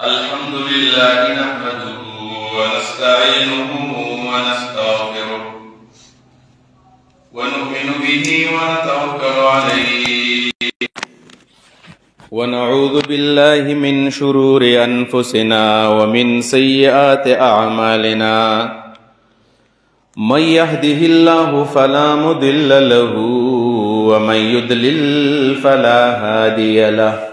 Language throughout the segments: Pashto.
الحمد لله نحمده ونستعينه ونستغفره ونؤمن به ونتوكل عليه ونعوذ بالله من شرور أنفسنا ومن سيئات أعمالنا من يهده الله فلا مضل له ومن يضلل فلا هادي له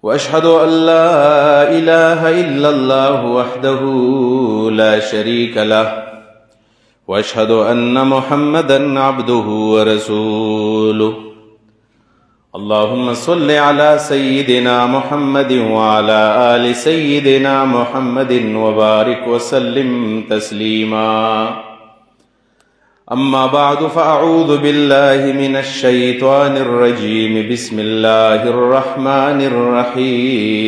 وأشهد أن لا إله إلا الله وحده لا شريك له وأشهد أن محمدا عبده ورسوله اللهم صل على سيدنا محمد وعلى آل سيدنا محمد وبارك وسلم تسليما أما بعد فأعوذ بالله من الشيطان الرجيم بسم الله الرحمن الرحيم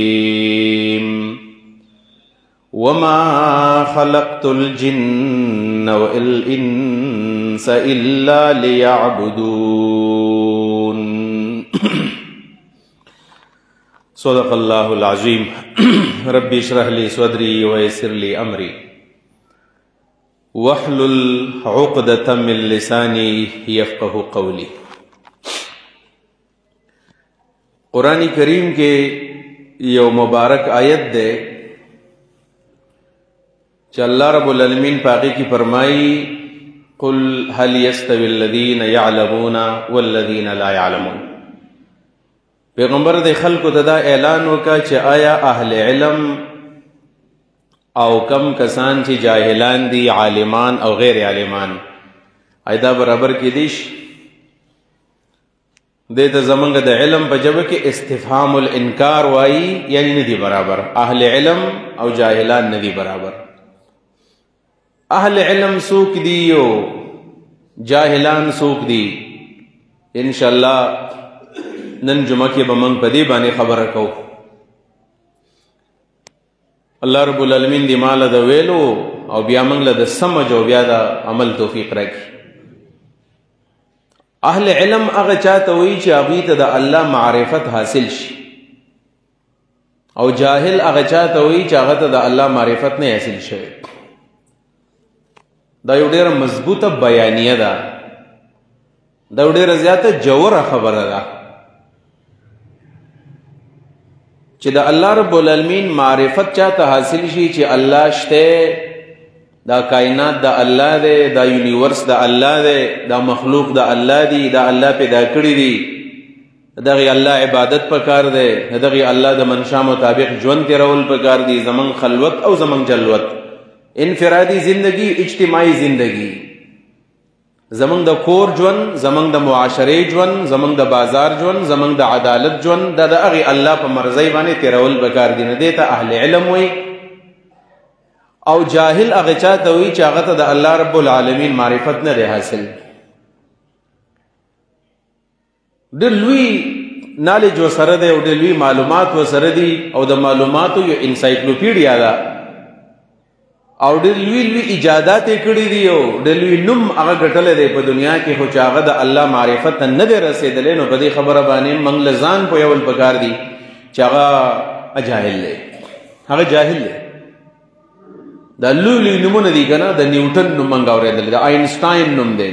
وما خلقت الجن والإنس إلا ليعبدون صدق الله العظيم ربي اشرح لي صدري ويسر لي أمري واحلل عقدة من لساني يفقه قولي. قرآن کریم کے یو مبارک آیت دے کہ اللہ رب العالمین پاکی کی فرمائی قل هل يستوي الذين يعلمون والذين لا يعلمون. پیغمبر دے خلق تدا اعلان وکا کہ آیا اہل علم او کم کسان چې جاهلان دي عالمان او غیر عالمان ایدا برابر کې دیش دیتا زمانگ دا علم پا جبه کې استفهام الانکار وائی یعنی ندی برابر اہل علم او جاهلان ندی برابر اہل علم سوک دی او جاهلان سوک دی انشاءاللہ نن جمعہ کی بمنگ پدی بانی خبر رکھو اللہ رب العالمین دی مال دا ویلو او بیا منگل دا سمجھ او بیا دا عمل توفیق رکھی. اہل علم اغا چاہتا ہوئی چی اغیت دا اللہ معرفت حاصل شی او جاہل اغا چاہتا ہوئی چی اغیت دا اللہ معرفت نے حاصل شی. دا یو دیر مضبوط بیانیه دا یو دیر زیادہ جور خبر دا چې دا الله رب العالمین معرفت چاته حاصل شي چې الله شته دا کائنات دا الله دی دا یونیورس دا الله دی دا مخلوق دا الله دی دا الله پیدا کړی دی دغه الله عبادت پکار دی دغه الله د منشا مطابق ژوند تیرول پکار دی زمون خلوت او زمون جلوت انفرادی زندگی اجتماعی زندگی زمنگ دا کور جون زمنگ دا معاشره جون زمنگ دا بازار جون زمنگ دا عدالت جون دا اغی اللہ پا مرزی بانے تیرول بکار دین دیتا اہل علم ہوئی او جاہل اغی چاہتا ہوئی چاہتا دا اللہ رب العالمین معرفت نہ دے حاصل دلوی نالج و سردے او دلوی معلومات و سردی او دا معلوماتو یو انسائکلوپیڈیا دا او دلوی لوی اجادات کړي دي او دلوی نم هغه ګټل دی په دنیا کې خو چې هغه د الله معرفت نه دی رسېدلی نو په دې خبره باندې موږ له ځان پویول پکار دي چې هغه جاهل دی هغه جاهل دی دا لوی نمونه دي که نه د نیوټن نوم موږ اورېدلی د آینسټاین نوم دی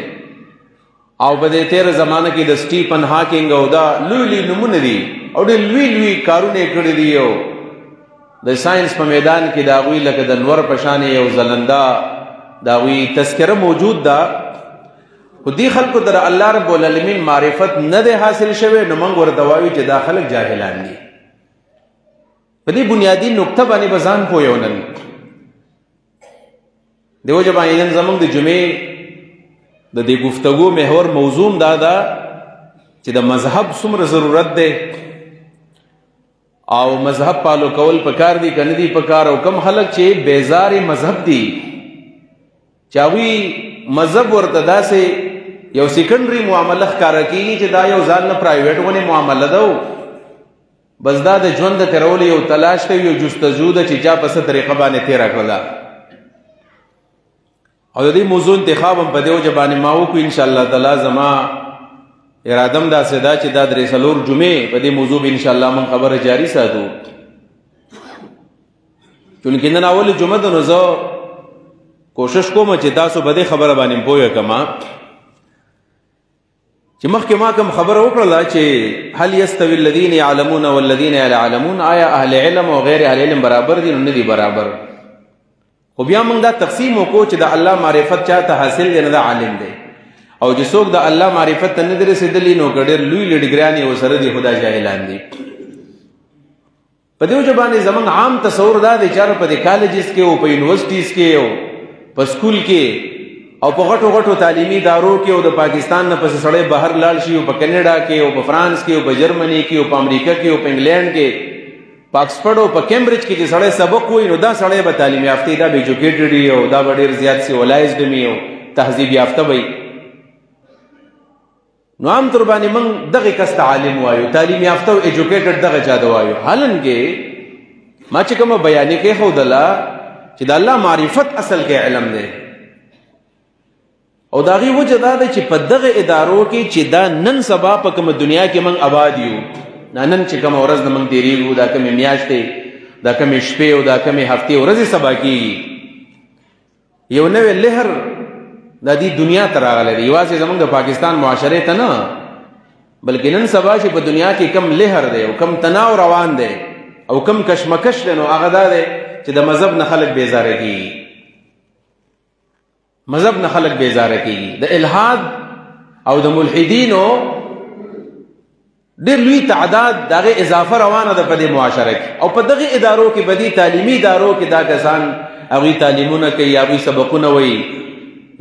او په دې تېره زمانه کې د سټیفن هاکینګ او دا لوی نمونه دي او ډېر لوی کارونه یې کړي دي او د ساينس په میدان کې داوی لکه د نور پشانې یو زلندا داوی تذکره موجود دا خو دې خلکو در الله رب العالمین معرفت نه ده حاصل شوی نو موږ ورته وایو چې دا خلک جاهلان دي. په دې بنیادی نقطه باندې بزان پویونن دیو جبا نن زمونږ د جمعې د دې گفتگو محور موضوع دا ده چې د مذهب څومره ضرورت ده او مذهب پالو کول پکار دی کنه دی پکار او کم خلق چې بیزار مذهب دی چاوی مذهب ورته داسې یو سیکنډری معامله ښکارا کیږي چې دا یو ځان نه پرایویټ ونه معامله ده بس دا د ژوند ترول یو تلاش ته یو جستجو ده چې چا په څه طریقه باندې تیر کړل او د دې موضوع انتخاب هم په دې وجه باندې ما وکړو ان شاء الله تعالی زما ارادم دا سدا چې دا درې سلور جمعې په دې موضوع ان شاء الله من خبره جاری ساتو چونکې نن اول جمعه ده نو زه کوشش کوم چې تاسو په دې خبره باندې پوه کما چې مخکې ما کوم خبره وکړله چې هل یستوي الذین یعلمون والذین لا یعلمون آیا اهل علم او غیر اهل علم برابر دي؟ نه دي برابر. خو بیا موږ دا تقسیم وکړو چې د الله معرفت چاته حاصل دی نه د عالم دی، او چې څوک د الله معرفت ته نه دی رسېدلی نو که ډېر لوی ډګرانې ورسره دي خو دا جاهلان دي. په دې وجه باندې زموږ عام تصور دا دی چې په دې کالجز کې او په یونیورسټیز کې او په سکول کې او په غټو غټو تعلیمي ادارو کې او د پاکستان نه پسې سړی بهر لاړ شي او په کینیډا کې او په فرانس کې او په جرمني کې او په امریکا کې او په انګلینډ کې په اکسفورډ او په کیمبرج کې چې سړی سبق وایي نو دا سړی به تعلیم یافته دا به ایجوکیټډ وي او دا به ډېر زیات سیولایزډ وي او تهذیب یافته وي. نو عام طور باندې موږ دغه کس ته عالم وایو، تعلیم یافته او ایجوکیټډ دغه چا ته وایو. حالانکې ما چې کومه بیانې کېښودله چې د الله معرفت اصل کې علم دی، او دا غي وجه دا ده چې په دغه ادارو کې چې دا نن سبا په کومه دنیا کې موږ آباد یو، نن چې کومه ورځ موږ تېرېږو، دا کومې میاشتې، دا کومې شپې او دا کومې هفتې ورځې سبا کېږي، یو نوی لهر د دې دنیا ته راغلی دی. یوازې زموږ د پاکستان معاشرې ته نه بلکې نن سبا چې په دنیا کې کم لهر دی او کم تناو روان دی او کم کشمکش دی نو هغه دا دی چې د مذهب نه خلک بیزاره کېږي، مذهب نه خلک بیزاره کېږي. د الحاد او د ملحدینو ډېر لوی تعداد دغه اضافه روانه ده په دې معاشره کې، او په دغه ادارو کې بدی تعلیمي ادارو کې دا کسان هغوی تعلیمونه کوي، هغوی سبقونه وایي.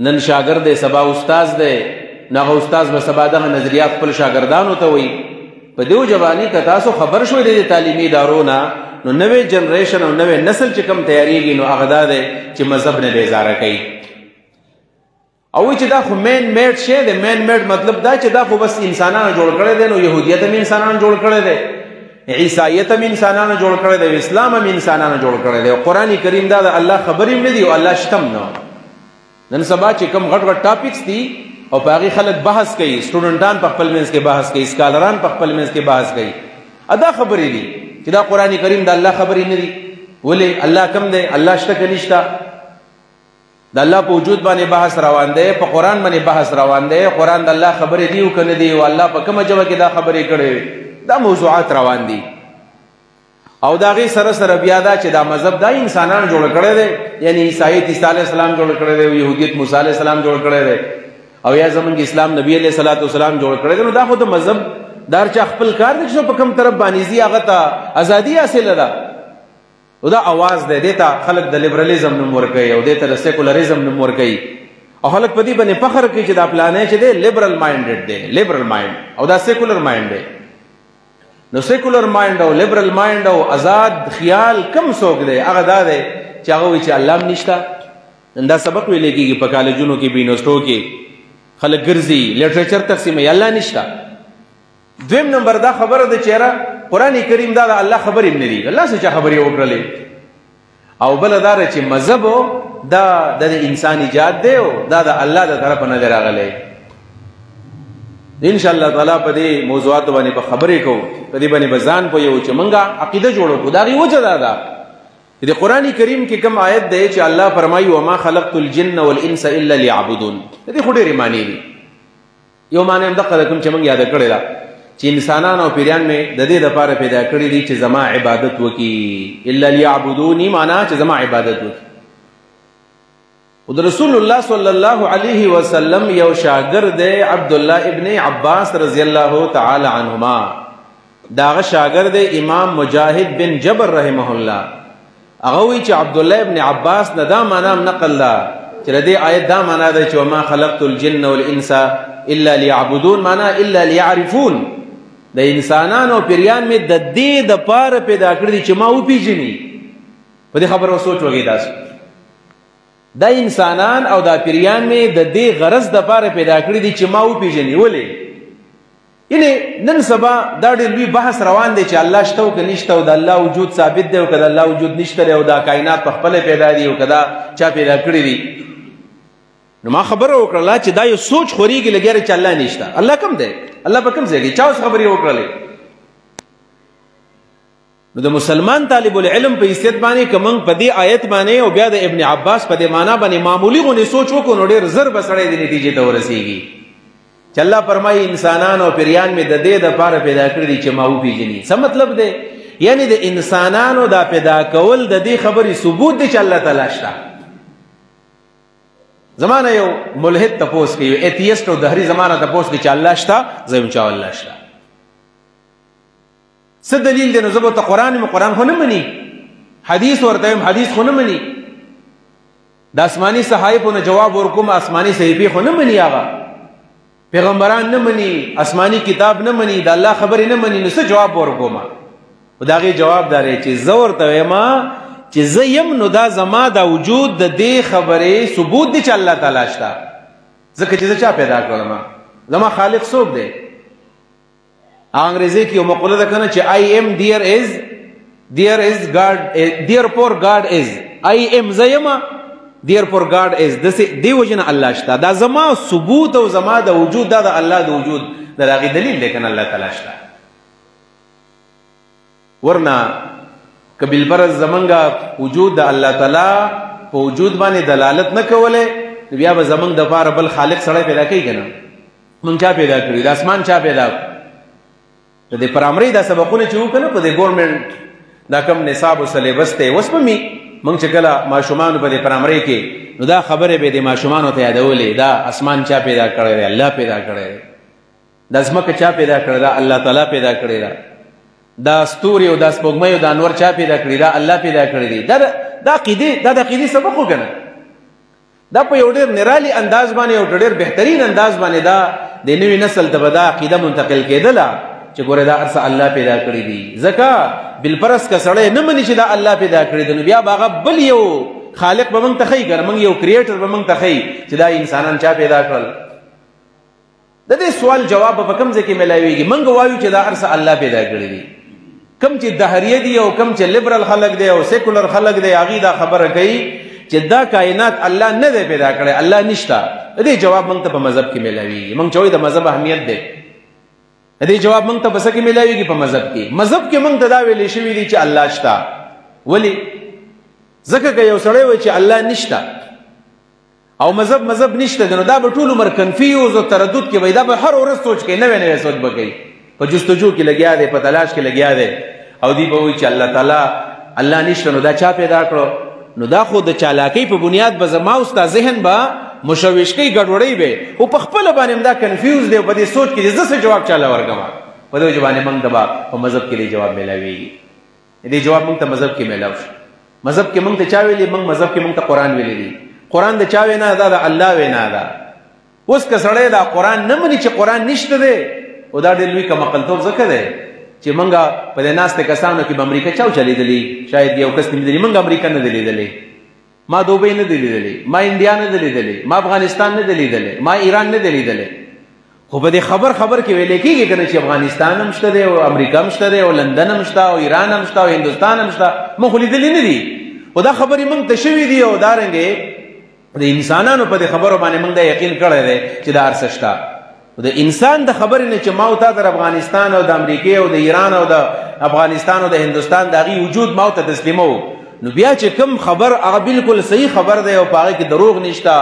نن شاګرد دی سبا استاذ دی، نو هغه استاذ به سبا دغه نظریات خپل شاګردانو ته وایي. په دې وجه باندې که تاسو خبر شوئ د تعلیمي ادارو نه نو نوې جنریشن او نوې نسل چې کوم تیاریږي نو هغه دا دی چې مذهب نه بیزاره کوي او چې دا خو مین میډ شی دی. مین میډ مطلب دا چې دا خو بس انسانانو جوړ کړی دی، نو یهودیت هم انسانانو جوړ کړی دی، عیسایت هم انسانانو جوړ کړی دی، اسلام هم انسانانو جوړ کړی دی. او قرآن کریم دا د الله خبرې هم نه دي او الله شتم نه. نن سبا چې کوم غټ غټ ټاپکس دي او په هغې خلک بحث کوي، سټوډنټان په خپل منځ کې بحث کوي، سکالران په خپل منځ کې بحث کوي، ادا خبرې دي چې دا قرآن کریم د الله خبرې نه دي. ولې؟ الله کم دی؟ الله شته که نشته؟ د الله په وجود باندې بحث روان دی، په قرآن باندې بحث روان دی. قرآن د الله خبرې دی او که نه دي، او الله په کومه ژبه کې دا خبرې کړې، دا موضوعات روان دي. او د هغې سره سره بیا دا چې دا مذهب دا انسانانو جوړ کړی دی، یعنی عیسایت عیسی علیه السلام جوړ کړی دی، او یهودیت موسی علیه السلام جوړ کړی دی، او یا زمونږ اسلام نبی علیه السلام جوړ کړی دی. نو دا خو د مذهب دار چا خپل کار دی چې په کوم طرف باندې ځي هغه ته ازادي حاصله ده. او دا اواز دی، دې ته خلک د لیبرلیزم نوم ورکوي او دې ته د سیکولریزم نوم ورکوي، او خلک په دې باندې فخر کوي چې دا پلانې چې دی لیبرل مایندډ دی، لیبرل مایند، او دا سیکولر مایند دی. نو سیکولر مایند او لیبرل مایند او آزاد خیال کم څوک دی؟ هغه دا دی چې هغه وایي چې الله هم نشته. نن دا سبق ویلی کېږي په کالجونو کې، په یونیورسټو کې خلک ګرځي لټریچر تقسیموي، الله نشته. دویم نمبر دا خبره ده چې یاره قرآن کریم دا د الله خبرې هم نه دي، الله څه چا خبرې وکړلې. او بله دا ده چې مذهب دا د انسان ایجاد دی او دا د الله د طرفه نه دی راغلی. انشاءالله تعالی په دې موضوعاتو باندې به خبرې کوو، په دې باندې به ځان پوهیو چې موږ عقیده جوړو کړو. د هغې وجه دا ده چې د قرآن کریم کې کوم آیت دی چې الله فرمایي وما خلقت الجن والانس الا لیعبدون. د دې خو ډېرې معنی دي. یو معنی هم دقه ده کوم چې موږ یاده کړې ده چې انسانان او پیریان مې د دې دپاره پیدا کړي دي چې زما عبادت وکړي. الا لیعبدوني معنا چې زما عبادت وکړي. او د رسول الله صلی الله علیه وسلم یو شاګرد دی عبدالله ابن عباس رضی الله تعالی عنهما، داغه شاګرد امام مجاهد بن جبر رحمه الله. هغه وی چې عبدالله ابن عباس نه دا معنا نقل ده چې د دې آیت دا معنا ده چې وما خلقت الجن والانس الا لیعبدون، معنا الا لیعرفون. د انسانانو پیریان مې د دې دپاره پیدا کړي دي چې ما وپېژني. په دې خبره سوچ وکړئ تاسو. دا انسانان او دا پیریان مې د دې غرض دپاره پیدا کړي دي چې ما وپېژني. ولې؟ یعنې نن سبا دا ډېر لوی بحث روان دی چې الله شته او که نشته، او د الله وجود ثابت دی او که د الله وجود نشته دی، او دا کائنات په خپله پیدا دي او که دا چا پیدا کړي دي. نو ما خبره وکړله چې دا یو سوچ خورېږي لګیا چې الله نشته. الله کم دی؟ الله په کوم ځای کې چا اوس خبرې وکړلې؟ نو د مسلمان طالب العلم په حیثیت باندې که موږ په دې آیت باندې او بیا د ابن عباس په دې معنا باندې معمولی غونې سوچ وکړو نو ډېر زر به سړی د نتیجې ته ورسېږي چې الله فرمایي انسانان او پریان مې د دې دپاره پیدا کړي دي چې ما وپېژني. څه مطلب دی؟ یعنی د انسانانو دا پیدا کول د دې خبرې ثبوت دی چې الله تعالی شته. زمانه یو ملحد تپوس کوي، یو ایتیست او دهري زمانه تپوس کوي چې الله شته، زه یم چې الله شته. څه دلیل دی؟ نو زه به ورته قرآن خو نه مني، حدیث ورته یم حدیث خو نه مني، د آسماني صحایفو نه جواب ورکوم آسماني صحیفې خو نه مني، هغه پیغمبران نه مني، آسماني کتاب نه مني، د الله خبرې نه مني، نو څه جواب ورکوم؟ خو د هغې جواب دا دی چې زه ورته وایم چې زه یم نو دا زما دا وجود د دې خبرې ثبوت دی چې الله تعالی شته، ځکه چې زه چا پیدا کړم؟ زما خالق څوک دی؟ انګریزي کې یو مقوله ده کنه چې I am there is God, therefore God is. I am زیما therefore God is. دې وجنه الله شته. دا زما ثبوت او زما د وجود دا د الله د وجود د هغې دلیل دی کنه الله تعالی شته. ورنه که بالفرض زمونږ وجود د الله تعالی په وجود باندې دلالت نه کولی نو بیا به زمونږ دپاره بل خالق سړی پیدا کوي که نه؟ مونږ چا پیدا کړي؟ د اسمان چا پیدا کړو؟ د دې پرایمري دا سبقونه چې وو که نه په دې ګورنمنټ دا کم نصاب او سلیبس دی اوس به مونږ چې کله ماشومانو په دې پرایمري کې نو دا خبرې به د ماشومانو ته یادولې، دا اسمان چا پیدا کړی دی؟ الله پیدا کړی دی. دا ځمکه چا پیدا کړې ده؟ الله تعالی پیدا کړې ده. دا ستوري او دا سپوږمۍ او دا انور چا پیدا کړي؟ دا الله پیدا کړی دی. دا د عقیدې سبق و که نه؟ دا په یو ډېر نرالي انداز باندې او ډېر بهترین انداز باندې دا د نوي نسل ته به دا عقیده منتقل کېدله چې ګوره دا هر څه الله پیدا کړي دي. ځکه بالفرض که سړی نه مني چې دا الله پیدا کړي دی نو بیا به هغه بل یو خالق به موږ ته ښیي که نه، موږ یو کریټر به موږ ته ښیي چې دا انسانان چا پیدا کړل. د دې سوال جواب به په کوم ځای کې میلاویږي؟ موږ وایو چې دا هر څه الله پیدا کړي دي. کم چې دهریه دي او کم چې لیبرل خلک دی او سیکولر خلک دی هغوی دا خبره کوي چې دا کائنات الله نه دی پیدا کړی، الله نشته. د دې جواب موږ ته په مذهب کې میلاویږي. موږ چې وایو د مذهب اهمیت دی، د دې جواب موږ ته په څه کې میلاویږي؟ په مذهب کې. مذهب کې موږ ته دا ویلې شوي دي چې الله شته. ولې؟ ځکه که یو سړی وایي چې الله نشته او مذهب نشته نو دا به ټول عمر کنفیوز او تردد کې وایي، دا به هر ورځ سوچ کوي، نوی سوچ به کوي، په جستجو کې لګیا دی، په تلاش کې لګیا دی او دی به وایي چې الله تعالی الله نشته نو دا چا پیدا کړو؟ نو دا خو د چالاکۍ په بنیاد به زما او ستا ذهن به مشوش کوي، ګډوډۍ به او په خپله باندې دا کنفیوز دی او په دې سوچ کې زه څه جواب چاله ورکړم. په دې وجه باندې موږ ته به په مذهب کې جواب میلاویږي. دې جواب موږ ته مذهب کې میلاو شو. مذهب کې موږ ته چا ویلي؟ موږ مذهب کې موږ ته قرآن ویلی دی. قرآن د چا وینا ده؟ د الله وینا ده. اوس که سړی دا قرآن نه مني چې قرآن نشته دی او دا ډېر لوی کمعقلتوب ځکه دی چې موږ په دې ناستې کسانو کې به امریکا چا چلیدلی؟ شاید یو کس لیدلی. موږ امریکا نه دی لیدلی، ما دوبۍ نه دی لیدلی، ما انډیا نه دی لیدلی، ما افغانستان نه دی لیدلی، ما ایران نه دی لیدلی. خو په دې خبر کې ویلې کېږي که نه چې افغانستان هم شته دی او امریکا هم شته دی او لندن هم شته او ایران هم شته او هندوستان هم شته. موږ خو لیدلی نه دي او دا خبرې موږ ته شوي دي او دارنګې د انسانانو په دې خبرو باندې موږ دا یقین کړی دی چې دا هر څه شته. د انسان د خبرې نه چې ما او تا در افغانستان او د امریکې او د ایران او د افغانستان او د هندوستان د هغې وجود ما او ته تسلیمو نو بیا چې کوم خبر هغه بالکل صحیح خبر دی او په هغې کې دروغ نشته،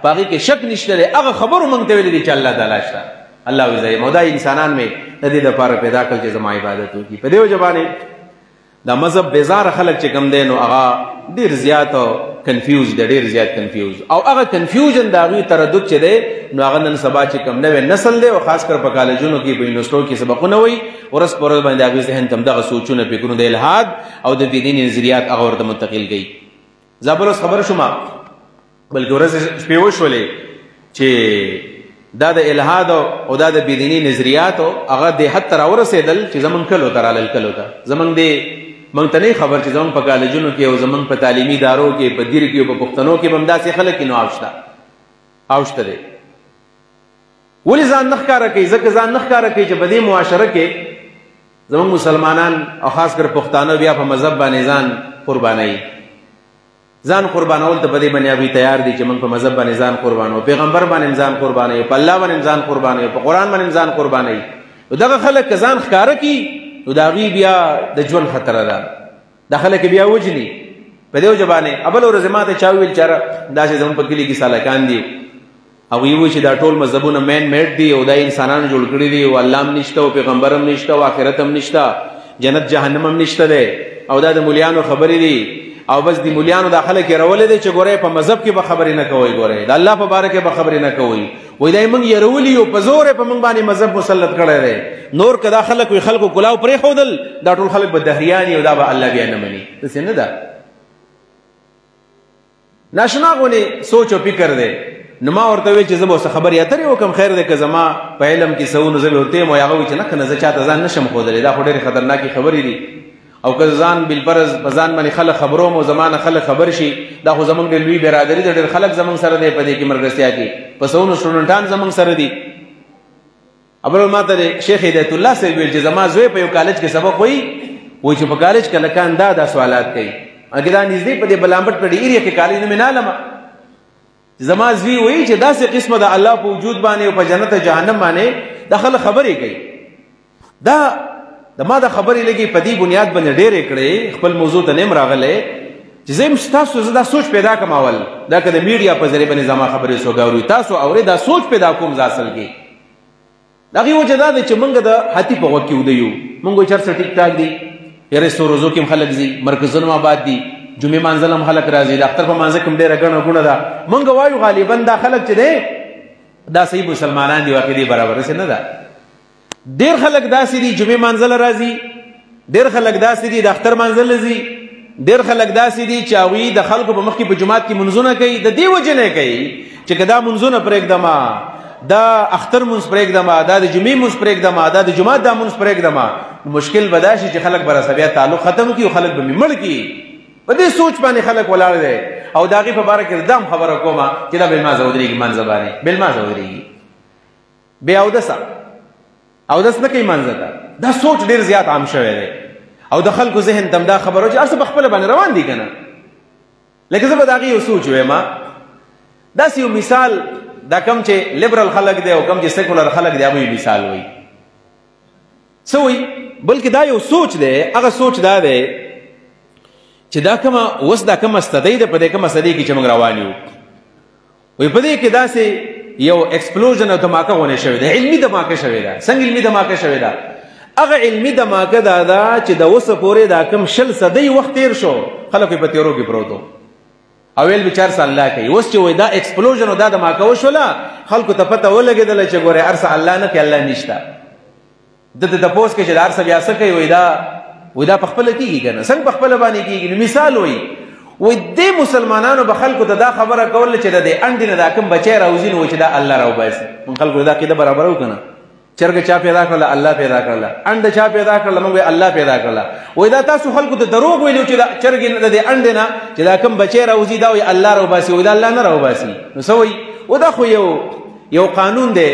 په هغې کې شک نشته دی، هغه خبرو موږ ته ویلي دي چې الله تعالی شته. الله وایي زه یم او دا انسانان مې د دې دپاره پیدا کړل چې زما عبادت وکړي. په دې وجه باندې دا مذهب بیزاره خلک چې کوم دی نو هغه ډېر زیات کنفیوز دی، ډېر زیات کنفیوز او هغه کنفیوژن د هغوی تردد چې دی نو هغه نن سبا چې کوم نوی نسل دی او خاص کر په کالجونو کې په یونیورسټو کې سبقونه وایي ورځ په ورځ باندې هغوی ذهن ته همدغه سوچونه فکرونه د الحاد او د بېدیني نظریات هغه ورته منتقل کوي. زه بل اوس خبره شوم بلکې ورځې شپې وشولې چې دا د الحاد او دا د بېدیني نظریاتو هغه د حد ته راورسېدل چې زمونږ کلو ته رالل. کلو ته زمونږ موږ ته نه خبر چې زمونږ په کالجونو کې او زمونږ په تعلیمي ادارو کې په دیر کې او په پښتنو کې به هم داسې خلک کې نو اوشته دی. ولې ځان نه ښکاره کوي؟ ځکه ځان نه ښکاره کوي چې په دې معاشره کې زمونږ مسلمانان او خاص کر پښتانه بیا په مذهب باندې ځان قربانوي. ځان قربانول ته په دې باندې هغوی تیار دي چې موږ په مذهب باندې ځان قربانوو، پیغمبر باندې ځان قربانوي، په الله باندې ځان قربانوي، په قرآن باندې ځان قربانوي. دغه خلک که ځان ښکاره کړي نو د هغوی بیا د ژوند خطره ده، دا خلک بیا وجني په دې وجه باندې. بله ورځ ما ته چا وویل چې داسې زموږ په کلي کې سالکان دي، هغوی وایي چې دا ټول مذهبونه مین میډ دي او دا انسانانو جوړ کړي دي او الله هم نشته او پیغمبر هم نشته او آخرت هم نشته، جنت جهنم هم نشته دی او دا د مولیانو خبرې دي او بس د مولیانو دا خلک یې رولې دی چې ګورئ په مذهب کې به خبرې نه کوئ، ګورئ د الله په باره کې به خبرې نه کوئ. وایي دا یې موږ یېرولي او په زور یې په موږ باندې مذهب مسلط کړی دی. نور که دا خلک وي خلکو کلاو پرېښودل دا ټول خلک به دهریان وي او دا به الله بیا نه مني. داسې نه ده، ناشنا غونې سوچ او فکر دی. نو ما ورته ویل چې زه به ورسره خبرې اترې وکړم، خیر دی که زما په علم کې څه و نو زه به ورته یم. هغه وایي چې نه که نه زه چاته ځان نشم ښودلی، دا خو ډېرې خطرناکې خبرې دي او که ځان بالفرض په ځان باندې خلک خبروم او زما نه خلک خبر شي، دا خو زموږ ډېر لوی برادري ده، ډېر خلک زموږ سره دی په دې کې ملګرتیا کې، په سونو سټوډنټان زموږ سره دي. ابل ما ته شیخ هدایت الله صاحب ویل چې زما زوی په یو کالج کې سبق وایي چې په کالج کې لکان دا سوالات کوي، اګه دا نږدې په دې بلامبټ په دې ایریا کې کالج نه منالمه زما زوی وایي چې داسې قسمه د الله په وجود باندې او په جنت جهنم باندې د خلک خبرې کوي. دا د ما د خبرې لګي په دې بنیاد باندې ډېرې کړې، خپل موضوع ته نیم راغلی چې زه ستاسو زه دا سوچ پیدا کوم اول دا که د میډیا په ذریعه باندې زما خبرې څوک اوري تاسو اورئ، دا سوچ پیدا کوم زه اصل کې. د هغې وجه دا دی چې موږ د هاتي په غوږ کې وده یو، موږ وایو چې هر څه ټیک ټاک دي، یاره ستو روزو کې هم خلک ځي، مرکزونه هم آباد دي، جمعې مانځل هم خلک راځي، د اختر په مانځه کې هم ډېره ګڼه ګوڼه ده. موږ وایو غالبا دا خلک چې دی دا صحیح مسلمانان دي، عقیدې برابر داسې نه ده. ډېر خلک داسې دي جمعې مانځله راځي، ډېر خلک داسې دي د اختر مانځله ځي، ډېر خلک داسې دي چې هغوی د خلکو په مخ کې په جومات کې منځونه کوي. د دې وجې نه کوي چې که دا منځونه پرېږدمه، دا اختر منځ پرېږدمه، دا د جمعې منځ پرېږدمه، دا د جومات دا منځ پرېږدمه، مشکل به دا شي چې خلک به راسره بیا تعلق ختم کړي او خلک به مې مړ کړي. په دې سوچ باندې خلک ولاړ دی او د هغې په باره کې دا هم خبره کومه چې دا بېلمازه ودرېږي مانځه باندې، بېلمازه ودرېږي، بې اودسه اودس نه کوي مانځه ته. دا سوچ ډېر زیات عام شوی دی او د خلکو ذهن ته هم دا خبره چې هر څه په خپله باندې روان دي که نه. لکه زه به د هغې یو سوچ ویم، داسې یو مثال دا کم چې لیبرل خلک دی او کم چې سیکولر خلک دی هغوی مثال وایي څه وایي، بلکې دا یو سوچ دی. هغه سوچ دا دی چې دا کومه اوس دا کومه صدۍ ده، په دې کومه صدۍ کې چې موږ روان یو، وایي په دې کې داسې یو ایکسپلوژن او دماکه غونې شوې ده، علمي دماکه شوې ده. څنګه علمي دماکه شوې ده؟ هغه علمي دماکه دا ده چې د اوسه پورې دا کوم 20 صدۍ وخت تېر شو، خلکو په تیرو کې پروت وو او ویل به چې هر څه الله کوي. اوس چې وایي دا ایکسپلوژن او دا دماکه وشوله، خلکو ته پته ولګېدله چې ګورې هر څه الله نه کوي، الله نشته. د ته تپوس کوي چې دا هر څه بیا څه کوي، وایي دا په خپله کېږي که نه، څنګه په خپله باندې کېږي. نو مثال وایي دې مسلمانانو به خلکو ته دا خبره کوله چې د دې انډې نه دا کوم بچی راوځي نو چې دا الله راوباسي. موږ خلکو دا عقیده برابرو که نه؟ چرګه چا پیدا کړله؟ الله پیدا کړله. انډه چا پیدا کړله؟ موږ وایي الله پیدا کړله. وایي دا تاسو خلکو ته دروغ ویلو چې دا چرګې د دې انډې نه چې دا کوم بچی راوځي دا وایي الله راوباسي، وایي دا الله نه راوباسي. نو څه وایي؟ دا خو یو قانون دی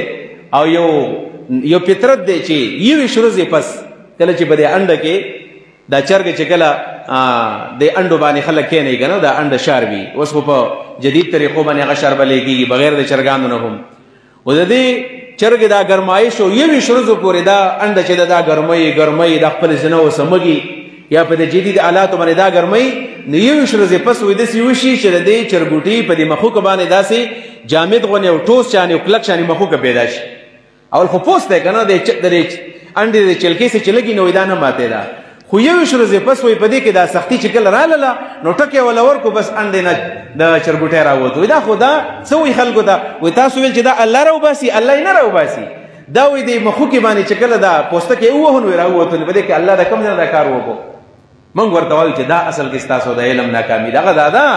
او یو فطرت دی چې 21 ورځې پس کله چې په دې انډه کې دا چرګ چې کله د انډو باندې خلک کېنوي که نه، دا انډه شار وي. اوس خو په جدید طریقو باندې هغه شار بلی کېږي بغیر د چرګانو نه هم. او د دې چرګ دا ګرمایش او 21 ورځو پورې دا انډه چې دا ګرمۍ د خپل زنه وسمږي یا په د جدید آلاتو باندې دا ګرمۍ، نو 21 ورځې پس وایي داسې وشي چې د دې چرګوټي په دې مخوکه باندې داسې جامد غونې او ټوس شانې او کلک شانې مخوکه پیدا شي. اول خو پوست دی که نه، د انډې د چلکۍ سې چې لګي نو دا نه ماتېده، خو 21 ورځې پس وایي په دې کې دا سختي چې کله راغله نو ټکی وله ورکو بس انډې نه د چرګوټی راووت. وایي دا خو دا څه وایي خلکو ته؟ وایي تاسو ویل چې دا الله راوباسي، الله یې نه راوباسي. دا وایي د مخوکې باندې چې کله دا پوستکی ووهو نو یې راووتو، نو په دې کې الله د کوم ځای نه دا کار وکړو. موږ ورته وایو چې دا اصل کې ستاسو د علم ناکامي ده. هغه دا ده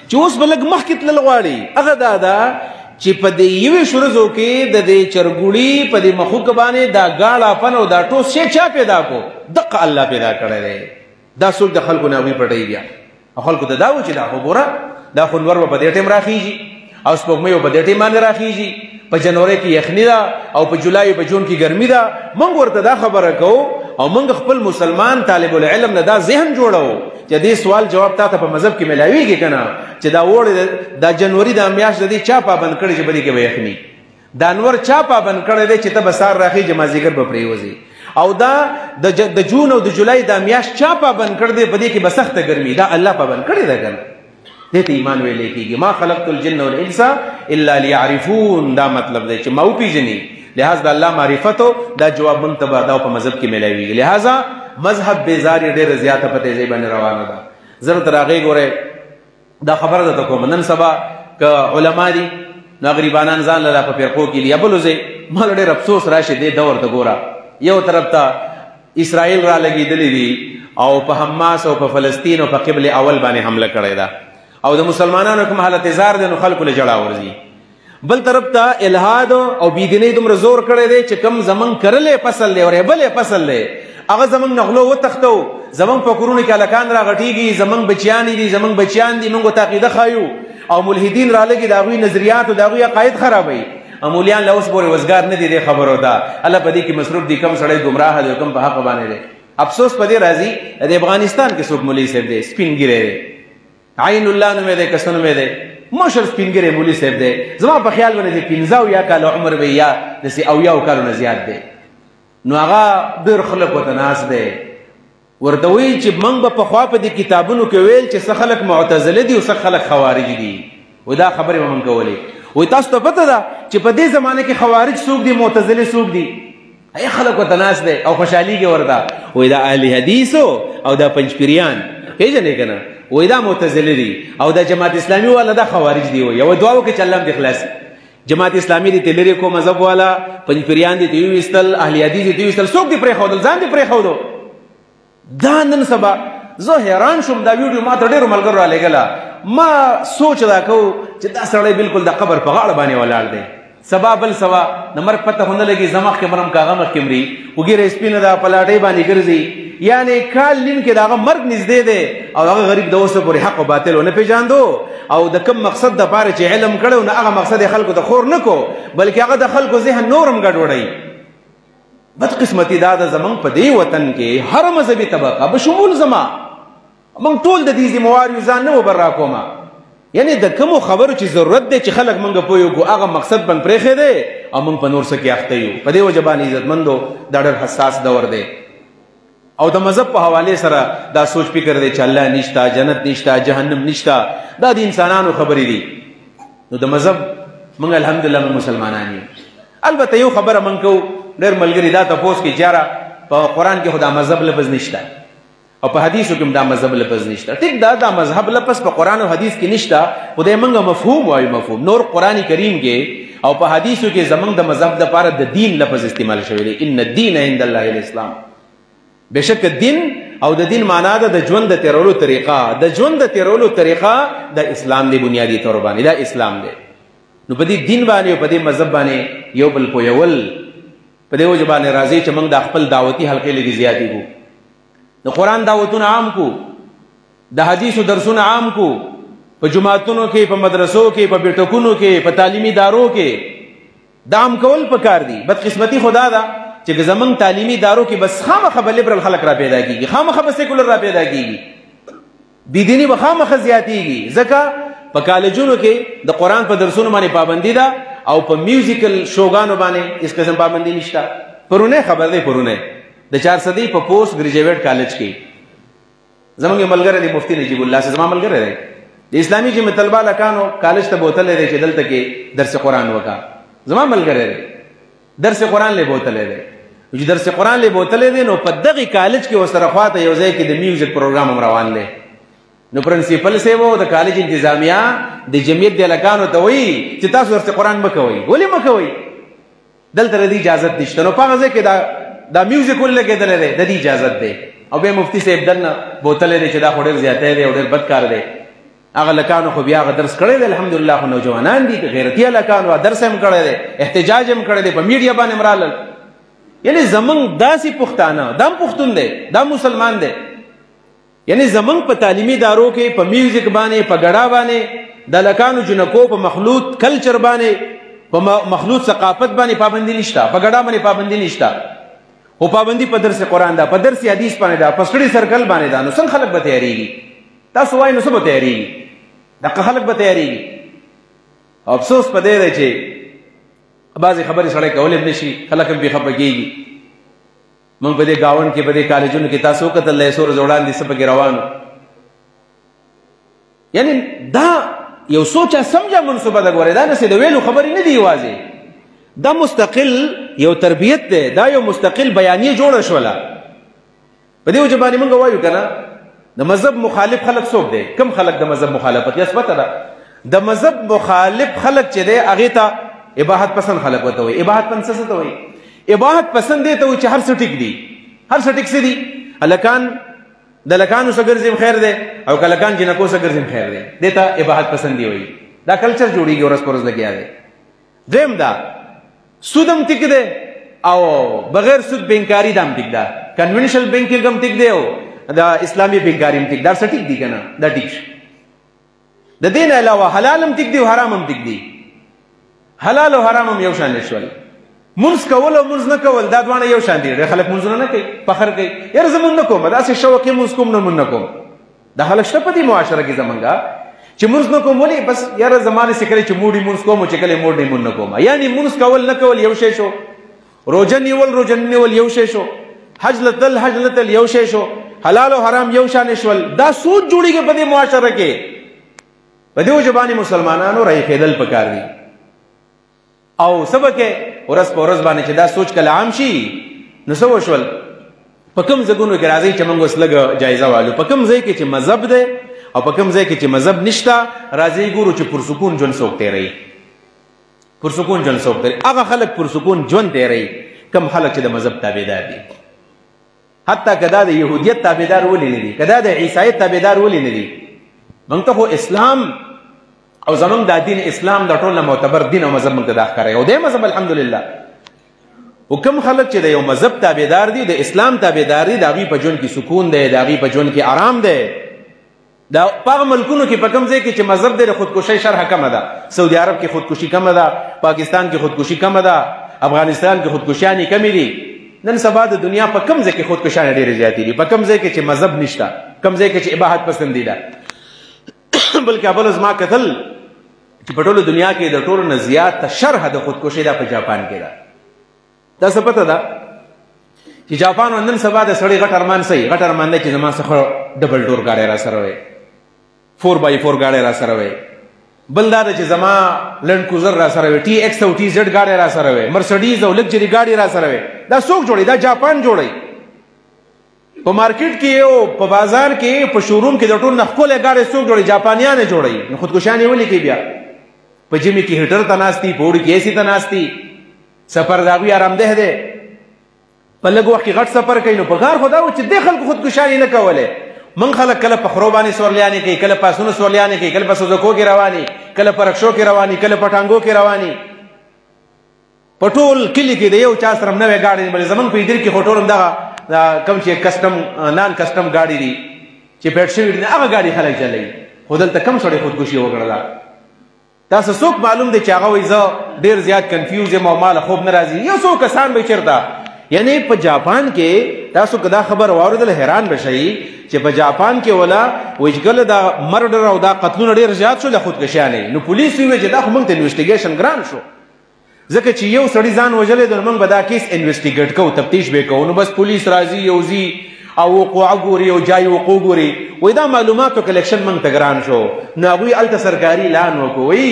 چې اوس به لږ مخکې تلل غواړي. هغه دا ده چې په دې 21 ورځو کې د دې چرګوړي په دې مخوکه باندې دا ګاړهپن او دا ټوس شی چا پیدا کو؟ دقه الله پیدا کړی دی. دا سوچ د خلکو نه هغوی پټوي بیا او خلکو ته دا و چې دا خو ګوره دا خو لمر به په دې ټایم راخیږي او سپوږمۍ به په دې ټایم باندې راخیږي، په جنوري کې یخني ده او په جولای په جون کې ګرمي ده. موږ ورته دا خبره کوو او موږ خپل مسلمان طالب العلم نه دا ذهن جوړو چې دې سوال جواب تاته په مذهب کې ملاویږي که نه، چې دا وړې دا جنوري دا میاشت د دې چا پابند کړی چې په دې کې به یخني، دا انور چا پابند کړی دی چې ته به سهار راخیږي مازدیګر به پرېوځي، او دا د جون او د جولای د میاشت چا پابند کړ دی په دې کې به سخته ګرمي دا الله پابند کړی دی کنه دې ته ایمان ویلې کېږي ما خلقت الجن والانس الا ليعرفون دا مطلب دی چې ما وپیژني لہذا د الله معرفت دا جواب منتبه دا په مذهب کې ملایوي لہذا مذهب بیزاری ډېر زیاته په تیزی باندې روانه ده زر تر هغه ګوره دا خبره ده کوم نن سبا ک علما دي نو غریبانان ځان له په فرقو کې لیا بلوزه مال ډېر افسوس راشي دې دور ته ګوره یو طرف ته اسرائیل را لګېدلې دي او په حماس او په فلسطین او په قبل اول باندې حمله کړې ده او د مسلمانانو کوم حالت زار دي نو خلکو له جړه ورځي بل طرف ته الہاد او بيدینۍ دومره زور کړی دی چې کم زمون کرلې فصل دی او بلې فصل دی هغه زمون نغلو وتختو زمون په کورونو کې الکان را غټیږي زمون بچیان دي زمون بچیان دي موږ تعقیده خایو او ملحدین را لګي داوی نظریات او داوی عقاید خرابوي امولیان له اوس پورې وزګار نه دي د خبرو ده الله په دې کې مصروف دي کم سړی گمراه دي کم په حق باندې دي افسوس په دې راځي د افغانستان کې څوک مولوی صاحب دی سپینګری عین الله نومې ده کسن نومې ده مشر سپینګری مولوی صاحب دی زما په خیال باندې 15 یا کال عمر به یا دسي او یا کالو نه زیات دی نو هغه ډېر خلک وتناس دی ورته وی چې موږ په خوا په دې کتابونو کې ویل چې څه خلک معتزله دي او څه خلک خوارج دي ودا خبره موږ کولې وای تاسو ته پته ده چې په دې زمانه کې خوارج څوک دي معتزله څوک دي ای خلک وتناس دي او خوشحالي کې وردا وای دا اهل حدیثو او دا پنځپیریان پیژنې کنه وای دا معتزله دي او دا جماعت اسلامي والا دا خوارج دي وای یو دعاو کې چلم د اخلاص جماعت اسلامي دي تلری کو مذهب والا پنځپیریان دي دی وستل اهل حدیث دي وستل څوک دي پرې خودل ځان دي پرې خودو دا نن سبا زه حیران شوم دا ویډیو ما ته ډېر ملګرو را لګلا ما سوچ دا کو چې دا سړی بالکل د قبر په غاړه باندې ولاړ دی سبا بل سوا د مرګ پته هونه لګي زمخ کې مرم کاغه مخ کې مري وګیره سپینه دا پلاټې باندې ګرځي یعنی کال نیم کې داغه مرګ نږدې دی او هغه غریب د اوسه پورې حق او باطل ونه پیژاندو او د کم مقصد د پاره چې علم کړو نه هغه مقصد خلکو ته خور نکو بلکې هغه د خلکو ذهن نورم ګډوډي بد قسمتي دا د زمون په دی وطن کې هر مذهبي طبقه بشمول زما من ټول د دې ذمہوار ځان نه وبر را کومه یعنی د کوم خبرو چې ضرورت دی چې خلک منګه پویو هغه مقصد بن پرېخې دی او موږ په نور څه کې اخته یو په دې وجبان عزتمندو دا ډېر حساس دور دی او د مذهب په حواله سره دا سوچ فکر دی چې الله نشتا جنت نشتا جهنم نشتا دا د انسانانو خبرې دي نو د مذهب موږ الحمدلله مسلمانان یو البته یو خبره موږ کو ډېر ملګری دا تاسو کې جاره په قران کې خدا مذهب لفظ نشتا او په حدیثو کې دا مذهب لفظ نشته ټیک دا مذهب لفظ په قران او حدیث کې نشته خدای منګه مفهوم وایي مفهوم نور قرآنی کریم کې او په حدیثو کې زمنګ د مذهب د لپاره د دین لفظ استعمال شوی دی ان الدین عند الله الاسلام بشک دین او د دین معنا ده د ژوند د تیرولو طریقه د ژوند د تیرولو طریقه د اسلام دی بنیادی تور باندې دا اسلام دی نو په دې دین باندې او په دې مذهب باندې یو بل پویول په دې وجه باندې راځي چې موږ د خپل دعوتی حلقې لګي زیاتی کو د قرآن دعوتونه عام کو د حدیثو درسونه عام کو په جماعتونو کې په مدرسو کې په بیٹکونو کې په تعلیمي ادارو کې دا عام کول پکار دي بدقسمتي خدا دا چې زمون تعلیمي ادارو کې بس خامخ بلبرل خلق را پیدا کیږي خامخ به سیکولر را پیدا کیږي بيدینی به خامخ زیاتیږي ځکه په کالجونو کې د قرآن په درسونو باندې پابندي ده او په میوزیکل شوګانو باندې اس قسم پابندي نشته پرونه خبر ده پرونه د 400 په پوسټ ګریجویټ کالج کې زمونږ ملګری دی مفتی نجیب الله زما ملګری دی د اسلامي جمع طلبه لکانو کالج ته بوتل لري چې دلته کې درس قرآن وکا زما ملګری دی درس قرآن له بوتل لري چې درس قرآن له بوتل لري نو په دغه کالج کې وسره خواته یو ځای کې د میوزیک پروګرام روان دی نو پرنسپل سی وو د کالج انتظامیه د جمعیت د لکانو ته وی چې تاسو درس قرآن مکوئ ولې مکوئ دلته د اجازه نشته نو په ځای کې دا میوزیک ولګې دلته د دې اجازه ده او به مفتی صاحب دنه بوتل لري چې دا خوري زیاته دی او ډېر بد کار دی هغه لکانو خو بیا غ درس کړی دی الحمدلله خو نوجوانان دي غیرتی لکانو درس هم کړی دی احتجاج هم کړی دی په میډیا باندې مرالل یعنی زمنګ داسې پښتانه دام پښتون دی دا مسلمان دی یعنی زمنګ په تعلیمي ادارو کې په میوزیک باندې په غړا باندې د لکانو جنکو په مخلوط کلچر باندې په مخلوط ثقافت باندې پابندي نشته په غړا باندې پابندي نشته او پابندي په درس قرآن دا په درس حدیث باندې دا په سټډي سرکل باندې دا نو څنګه خلک به تیاریږي تاسو وایي نو څه به تیاریږي دا خلک به تیاریږي افسوس په دې دی چې بعضې خبرې سړی کولی نشي خلک هم بې خفه کېږي موږ په دې گاوند کې په دې کالجونو کې تاسو کتل له سور زوړان دي سپه کې روانو یعنی دا یو سوچا سمجا منصوبه دا غوړې دا نه د ویلو خبرې نه دی واځي دا مستقل یو تربیت ده دا یو مستقل بیانیه جوړه شوله په دې وجه باندې موږ وایو کنه د مذهب مخالف خلک څوک دي کم خلک د مذهب مخالفت یا ثبت ده د مذهب مخالف خلک چې دی هغه ته اباحت پسند خلک وته وي اباحت پسند څه ته وي اباحت پسند دی ته چې هر څه ټیک دی هر څه ټیک سي دي الکان د لکانو سګر زم خیر دی او کلکان جنکو سګر زم خیر دی دته اباحت پسند دی وي دا کلچر جوړیږي ورس پرز لګیا دی دیم دا سودم ټیک دی او بغیر سود بینکاری دام ټیک ده کنونشنل بینکینګ هم ټیک دی او دا اسلامي بینکاری هم ټیک دا څه ټیک دی کنه دا ټیک د دین علاوه حلال هم ټیک دی او حرام هم ټیک دی حلال او حرام هم یو شان شول منځ کول او منځ نه کول دا دوانه یو شان دي خلک منځونه نه کوي فخر کوي یار زمون نه کوم دا څه شوکې منځ کوم نه من نه کوم دا خلک شته په دې معاشره کې زمونږه چې منځ نه کوم ولې بس یار زمانه سکري چې موډي منځ کوم چې کله موډي من نه کوم یعنی منځ کول نه کول یو شی شو روزه نیول یو شی شو حج لتل یو شی شو حلال او حرام یو شان شول دا سود جوړیږي په دې معاشره کې په دې وجبانی مسلمانانو راي خېدل پکار دي او سبکه ورس په ورس باندې چې دا سوچ کله عام شي نو سو شول په کوم ځګونو کې راځي چې موږ وسلګه جایزه والو په کوم ځای کې چې مذهب ده او په کوم ځای کې چې مذهب نشتا راځي ګورو چې پرسکون جون سوکته رہی پرسکون جون سوکته هغه خلک پرسکون جون دی رہی کم خلک چې د مذهب تابعدار دي حتی کدا د يهودیت تابعدار ولې نه دي کدا د عیسایت تابعدار ولې نه دي موږ ته اسلام او زمونږ د دین اسلام د ټول معتبر دین او مذهب موږ ته دا ښکاري او د مذهب الحمدلله وکم خلک چې د یو مذهب تابعدار دي د اسلام تابعدار دي د هغې په ژوند کې سکون دی د هغې په ژوند کې آرام دی دا په ملکونو کې په کوم ځای کې چې مذهب دی د خودکشۍ شرح کمه ده سعودي عرب کې خودکشي کمه ده پاکستان کې خودکشي کمه ده افغانستان کې خودکشیانې کمې دي نن سبا د دنیا په کوم ځای کې خودکشیانې ډېرې زیاتې دي په کوم ځای کې چې مذهب نشته کوم ځای کې چې اباحت پسندیده بلکې اول زما کتل چې په ټوله دنیا کې د ټولو نه زیات شرح د خودکشۍ دا په جاپان کې ده دا څه پته ده چې جاپان نن سبا د سړی غټ ارمان صحیح غټ ارمان دی چې زما څخه ډبل ډور ګاډی را سره وي 4x4 ګاډی را سره وي بل دا چې زما لنډ کوزر را سره وي ټي ایکس او ټي زیډ ګاډی را سره وي مرسډیز او لګجري ګاډی را سره وي دا څوک جوړي دا جاپان جوړي په مارکیټ کې او په بازار کې په شوروم کې د ټول نخکول ګاډي څوک جوړي جاپانیان جوړي نو خودکشانې ولې کوي بیا په جمی کې هیټر تناستی پوړي کې ایسی تناستی سفر داوی آرام ده ده په لږ وخت کې غټ سفر کوي نو په غار خدا و چې د خلکو خودکشانې نه کوله من خلک کله په خروبانی سورلیانې کوي کله په اسونو سورلیانې کوي کله په سوزکو کې رواني کله په رکشو کې رواني کله په ټانګو کې رواني په ټول کلی کې د یو چا سره نوې ګاډي بل زمون په دې کې هوټل دغه کم چې کسٹم نان کسٹم ګاډي دي چې پیټ شوی نه هغه ګاډي خلک چلایي خودل ته کم سړی خودکشي وکړه تاسو څوک معلوم دي چې هغه وایي زه ډیر زیات کنفیوز یم او مال خوب نه راځي یو څو کسان به چیرته یعنی په جاپان کې تاسو کدا خبر واوریدل حیران بشئ چې په جاپان کې ولا وجګل دا مرډر او دا قتلونه ډیر زیات شو د خودکشیانې نو پولیس وی چې دا خو موږ ته انویسټیګیشن ګران شو ځکه چې یو سړی ځان وجلې د موږ به دا کیس انویسټیګیټ کوو تفتیش به کوو نو بس پولیس راځي یوزي او وقوع ګوري او جای وقوع ګوري وای دا معلوماتو کلیکشن موږ ته ګران شو نو هغوی الته سرکاري اعلان وکوي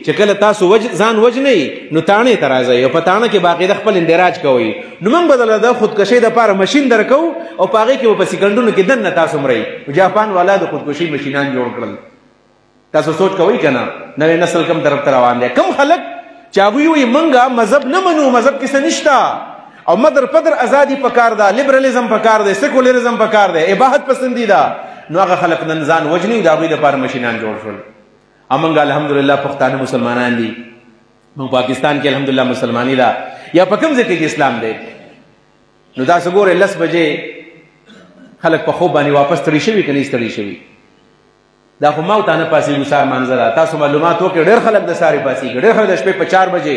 چې کله تاسو ځان وجنئ نو تاڼې ته راځئ او په تاڼه کې باقاعده خپل اندراج کوئ نو موږ به د خودکشۍ دپاره مشین درکو او په هغې کې به په سیکنډونو کې دننه تاسو مرئ جاپان والا د خودکشۍ مشینان جوړ کړل تاسو سوچ کوئ که نه نوی نسل کم طرف ته روان دی کم خلک چې هغوی وایي موږ مذهب نه منو مذهب کې څه نشته او مدر پدر ازادي پکار ده لیبرالزم پکار ده سیکولرزم پکار ده اباحت پسندیده نو هغه خلک نن ځان وجني د هغوی لپاره مشینان جوړ شول امنګ الحمدلله پښتانه مسلمانان دي موږ پاکستان کې الحمدلله مسلمانی ده یا په کوم ځای کې اسلام دی نو دا څه ګوره 10 بجې خلک په خوب باندې واپس تړي شوي که نه ستړي شوي دا خو ما او تا نه پاسېږو سهار منظره تاسو معلومات وکړئ ډېر خلک د سهارې پاسېږي ډېر خلک د شپې په 4 بجې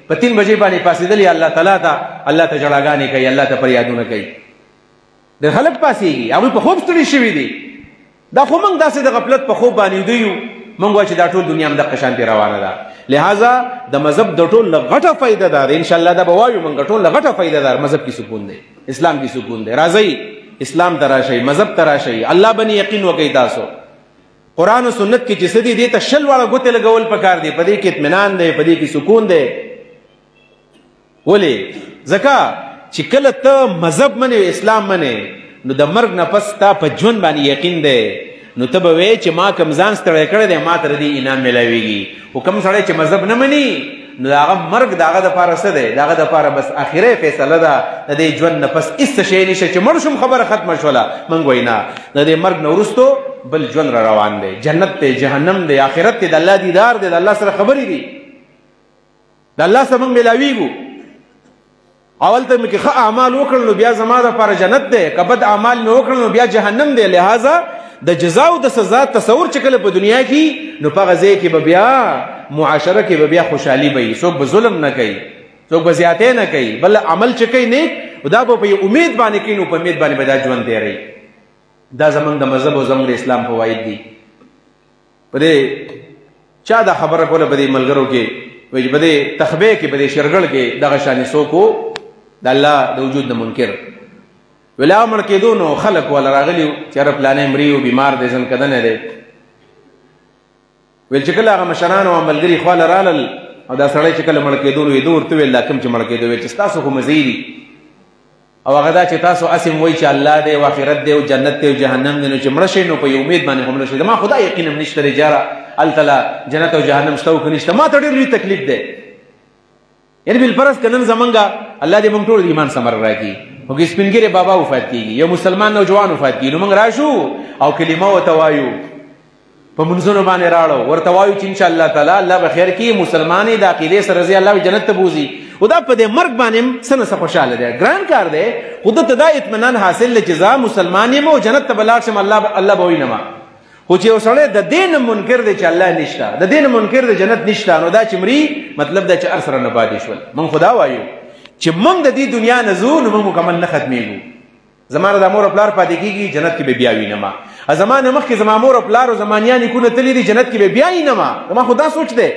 په 3 بجې باندې پاسېدلي الله تعالی ته الله ته جړاګانې کوي الله ته فریادونه کوي ډېر خلک پاسېږي هغوی په خوب ستړي شوي دي دا خو موږ داسې د غفلت په خوب باندې ویده یو موږ وایو چې دا ټول دنیا همدغه شانتې روانه ده. لہذا د مذهب د ټول غټه فایده ده ان شاء الله دا به وایو موږ ټول غټه فایده ده مذهب کې سکون دی، اسلام کې سکون دی. راځئ اسلام ته راشئ، مذهب ته راشئ، الله باندې یقین وکړئ. تاسو قرآن او سنت کې چې څه دي دې ته شل واړه ګوتې لګول پکار دي، په دې کې اطمینان دی، په دې کې سکون دی. ولې؟ ځکه چې کله ته مذهب منې اسلام منې نو د مرګ نه پس تا په ژوند باندې یقین دی، نو ته به وایې چې ما کوم ځان ستړی کړی دی ما ته د دې انعام میلاویږي. خو کوم سړی چې مذهب نه مني نو د هغه مرګ د هغه دپاره څه دی؟ د هغه دپاره بس اخري فیصله ده، د دې ژوند نه پس هېڅ شی نشته چې مړ شم خبره ختمه شوله. موږ وایو نه، د دې مرګ نه وروستو بل ژوند را روان دی، جنت دی، جهنم دی، آخرت دی، د الله دیدار دی، د الله سره خبرې دي، د الله سره موږ میلاویږو. اول ته مې که ښه اعمال وکړل نو بیا زما دپاره جنت دی، که بد اعمال مې وکړل نو بیا جهنم دی. لہذا د جزا او د سزا تصور چې کله په دنیا کې نو په هغه ځای کې به بیا معاشره کې به بیا خوشحالي به وي، څوک به ظلم نه کوي، څوک به زیاتې نه کوي، بل عمل چې کوي نیک دا به په یو امید باندې کوي، نو په امید باندې به دا ژوند تېروي. دا زمونږ د مذهب او زمونږ د اسلام فواید دي. په دې چا دا خبره کوله په دې ملګرو کې وایي په دې تخبې کې په دې شرګړ کې دغه شانې څوک و د الله د وجود نه منکر ولا مړ کېدو نو خلک ولا راغلي چې یاره پلانې مري او بیمار دی ځن کدنه دی. ویل چې کله هغه مشران او ملګري خواله رالل او دا سړی چې کله مړ کېدو نو یې ده ورته ویل دا کوم چې مړ کېدو ویل چې ستاسو خو مزې دي او هغه دا چې تاسو اسم وایي چې الله دی او آخرت دی او جنت دی او جهنم دی نو چې مړه شئ نو په یو امید باندې خو مړه شئ. ما خدا یقین هم نشته دی جاره هلته جنت او جهنم شته او که نشته، ما ته ډېر لوی تکلیف دی. یعنې بالفرض که نن زمونږ الله دې موږ ټول ایمان ثمر راکړي خو که سپین ږیری بابا وفات کېږي یو مسلمان نوجوان وفات کېږي نو موږ راشو او کلمه ورته وایو په منځونو باندې راړو ورته وایو چې انشاءالله تعالی الله به خیر کړي مسلمان یې د عقیدې سره ځي الله جنت ته بوځي. خو دا په دې مرګ باندې هم څه نه څه خوشحاله دی، ګران کار دی. خو دته دا اطمینان حاصل دی چې زه مسلمان یم او جنت ته به لاړ شم الله به وینم. خو چې یو سړی د دې نه منکر دی چې الله نشته، د دې نه منکر دی جنت نشته، نو دا چې مري مطلب دا چې هر سره نه پاتې شول. موږ خو دا وایو چې موږ د دې دنیا نه ځو نو موږ مکمل نه ختمېږو. زما د مور او پلار پاتې کېږي جنت کې به بیا وینم، زما نه مخکې زما مور او پلار او زما نیا نیکونه تللي دي جنت کې به بیا وینم. زما خو دا سوچ دی.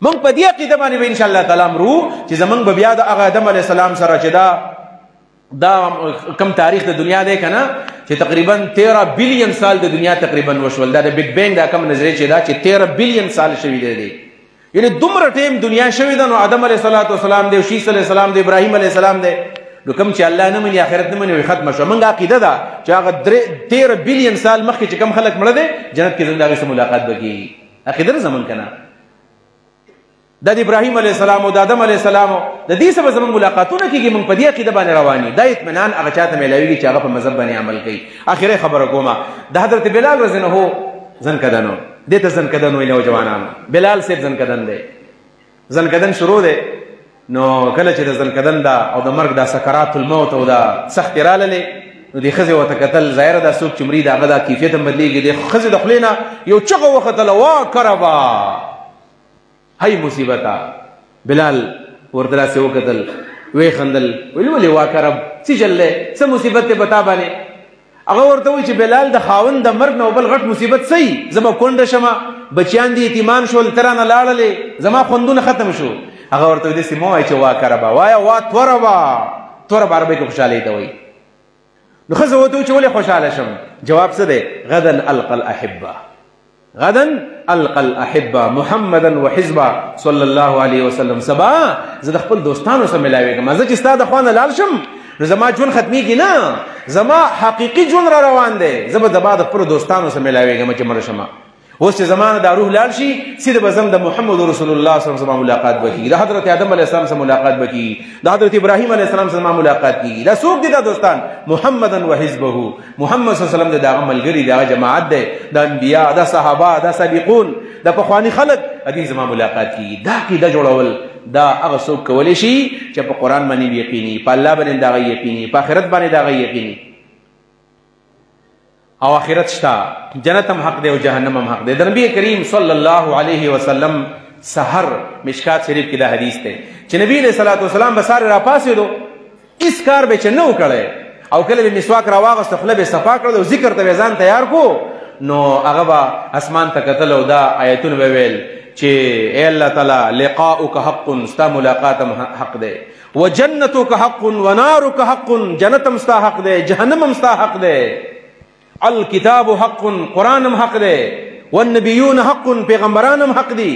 موږ په دې عقیده باندې به انشاءالله تعالی مرو چې زموږ به بیا د هغه آدم علیه السلام سره چې دا کم تاریخ د دنیا دی که نه چې تقریبا 13 بلین سال د دنیا تقریبا وشول. دا د بیگ بینګ دا کم نظریه چې دا چې 13 بلین سال شوي دی، یعنی دومره ټیم دنیا شوې ده. نو آدم علیه السلام دی، شیس علیه السلام دی، ابراهیم علیه السلام دی. نو کوم چې الله نه مني آخرت نه مني ختمه شوه. موږ عقیده ده چې هغه 13 بلین سال مخکې چې کوم خلک مړه دی جنت کې زموږ د هغې سره ملاقات به کېږي. عقیده ده زموږ که نه دا د ابراهیم علیه السلام او د آدم علیه السلام د دې سره زموږ ملاقاتونه کېږي. موږ په دې عقیده باندې روان یو. دا اطمینان هغه چاته میلاویږي چې هغه په مذهب باندې عمل کوي. آخري خبره کومه د حضرت بلال رضی الله عنه زنکدن و دې ته زنکدن وایي نوجوانانو. بلال صاحب زنکدن دی، زنکدن شروع دی. نو کله چې د زنکدن دا او د مرګ دا سکرات الموت او دا سختې راللې نو دې ښځې ورته کتل ظاهره دا څوک چې مري د هغه دا کیفیت هم بدلېږي. د ښځې د خولې نه یو چغه وختله وا کربا هی مصیبته. بلال ورته داسې وکتل ویې خندل ویل ولې وا کرب څه چل دی څه مصیبت دی په تا باندې؟ هغه ورته وایي چې بلال د خاوند د مرګ نه بل غټ مصیبت څه زه به کونډه شمه، بچیان دي یتیمان شول، ته رانه لاړلې، زما خوندونه ختم شو. هغه ورته وایي داسې مه وایه چې وا کربه وایه وا توربه. توربه عربۍ کې خوشحالۍ ته وایي. نو ښځه ورته وایي چې ولې خوشحاله شم؟ جواب څه دی؟ غدا القى الاحبه، غدا القى الاحبه محمدا وحزبه صلی الله علیه وسلم. سبا زه د خپل دوستانو سره ملاویږم. زه چې ستا د خوا نه لاړ شم نو زما ژوند ختمیږي نه، زما حقیقي ژوند را روان دی. زه به زما د خپلو دوستانو سره ملاویږم چې مړه شمه. اوس چې زما نه دا روح لاړ شي سیده به زم د محمد رسول الله صلی الله علیه وسلم ملاقات به کېږي، د حضرت آدم علیه السلام سره ملاقات به کېږي، د حضرت ابراهیم علیه السلام سره ملاقات کېږي. دا څوک دي دا دوستان؟ محمدا وحزبه، محمد صلی الله علیه وسلم د هغه ملګري، د هغه جماعت دی، د انبیا، د صحابه، د سابقون، د پخواني خلک دې زما ملاقات کېږي. دا عقیده جوړول دا هغه څوک کولی شي چې په قرآن باندې یقیني، په الله باندې د هغه یقیني، په آخرت باندې د هغه یقیني. او آخرت شته، جنت هم حق دی او جهنم هم حق دی. د نبی کریم صلی الله علیه وسلم سحر مشکات شریف کې دا حدیث دی چې نبی علیہ الصلوۃ والسلام به ساره راپاسېدو هېڅ کار به چې نه و کړی او کله به مسواک راواغسته خوله به صفا کړل او ذکر ته به ځان تیار کو نو هغه به اسمان ته کتل او دا آیتونه به ویل چې ای الله تعالی لقاؤک حق، ستا ملاقات حق دی، وجنتک حق ونارک حق، جنتم ستا حق دی، جهنم هم ستا حق دی، الکتاب حق، قرآن هم حق دی، والنبیون حق، پیغمبران هم حق دی.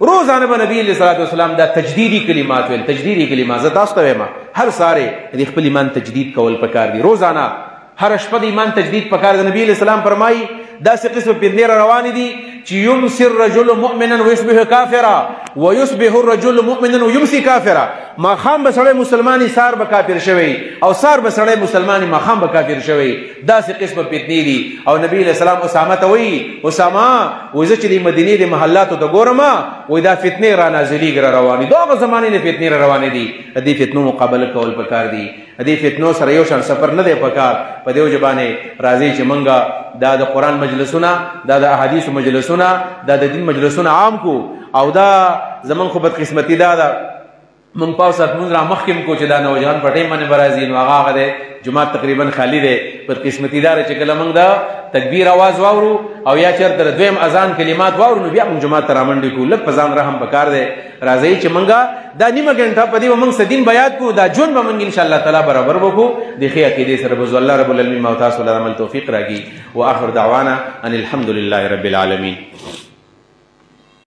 روزانه به نبی علیہ الصلوۃ والسلام دا تجدیدی کلمات ویل. تجدیدی کلمات زه تاسو ته وایم هر ساره د خپل ایمان تجدید کول پکار دی. روزانه هر شپه د ایمان تجدید پکار دی. نبی علیہ السلام فرمایي داسې قسم پیندې روانې دي چې یمسی الرجل مؤمنا ویصبح کافرا ویصبح الرجل مؤمنا ویمسی کافرا. ماښام به سړی مسلماني، سار به کافر شوی، او سار به سړی مسلماني، ماښام به کافر شوی. داسې قسمه فتنې دي. او نبی علیہ السلام اسامه ته وایي اسامه وایي زه چې د مدینې د محلاتو ته ګورم وایي دا فتنې را نازلېږي را روانې دي. هغه زمانې نه فتنې را روانې دي. د دې فتنو مقابله کول پکار دي. د دې فتنو سره یو شان سفر نه دی پکار. په دې وجه باندې راځئ چې موږ دا د قرآن مجلسونه، دا د احادیثو مجلسونه، دا د دین مجلسونه عام کو. او دا زمون خو بدقسمتي دا ده موږ پاو سات مونږ را مخکې کو چې دا نوجوان په ټیم باندې به راځي نو هغه دی جومات تقریبا خالی دی. بدقسمتي دا چې کله موږ دا تکبیر اواز واورو او یا چېرته د دویم اذان کلمات واورو نو بیا موږ جومات ته رامنډې کړو. لږ په ځان رحم پکار دی. راځئ چې موږ دا نیمه ګنټه په دې به موږ څه دین بیان کړو. دا ژوند به موږ انشاءالله تعالی برابر وکړو د ښې عقیدې سره. به الله رب العالمین ما او تاسو له عمل توفیق راکړي. واخر دعوانا ان الحمد لله رب العالمین.